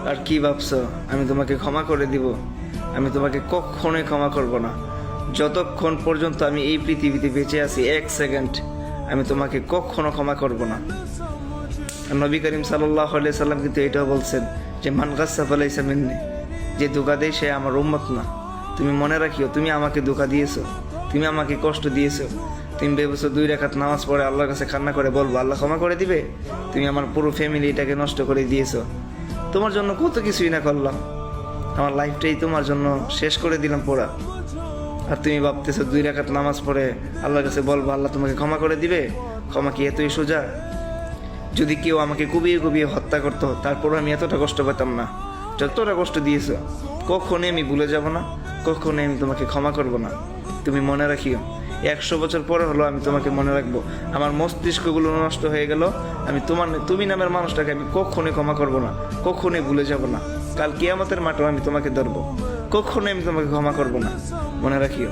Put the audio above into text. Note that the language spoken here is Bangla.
আর কি ভাবছো আমি তোমাকে ক্ষমা করে দিব? আমি তোমাকে কখনোই ক্ষমা করব না। যতক্ষণ পর্যন্ত আমি এই পৃথিবীতে বেঁচে আছি, এক সেকেন্ড আমি তোমাকে কখনো ক্ষমা করব না। আর নবী করিম সাল্লাল্লাহু আলাইহি সাল্লাম কিন্তু এটাও বলছেন যে মান গাসসা ফালাইসা মিন্নি, যে ধোঁকা দেয় সে আমার উম্মত না। তুমি মনে রাখিও, তুমি আমাকে ধোঁকা দিয়েছো, তুমি আমাকে কষ্ট দিয়েছো। তুমি ভেবেছো 2 রাকাত নামাজ পড়ে আল্লাহর কাছে কান্না করে বলবো আল্লাহ ক্ষমা করে দিবে? তুমি আমার পুরো ফ্যামিলিটাকে নষ্ট করে দিয়েছো। তোমার জন্য কত কিছুই না করলাম, আমার লাইফটাই তোমার জন্য শেষ করে দিলাম পুরা। আর তুমি ভাবতেছো 2 রাকাত নামাজ পড়ে আল্লাহর কাছে বলবো আল্লাহ তোমাকে ক্ষমা করে দিবে? ক্ষমা কি এতই সোজা? যদি কেউ আমাকে কুবিয়ে কুবিয়ে হত্যা করতো তারপরও আমি এতটা কষ্ট পেতাম না যতটা কষ্ট দিয়েছো। কখনোই আমি ভুলে যাব না, কখনোই আমি তোমাকে ক্ষমা করব না। তুমি মনে রাখিও, 100 বছর পরে হলো আমি তোমাকে মনে রাখবো। আমার মস্তিষ্কগুলো নষ্ট হয়ে গেল, আমি তুমি নামের মানুষটাকে আমি কখনোই ক্ষমা করব না, কখনোই ভুলে যাব না। কাল কিয়ামতের মাঠেও আমি তোমাকে ধরবো, কখনোই আমি তোমাকে ক্ষমা করব না। মনে রাখিও।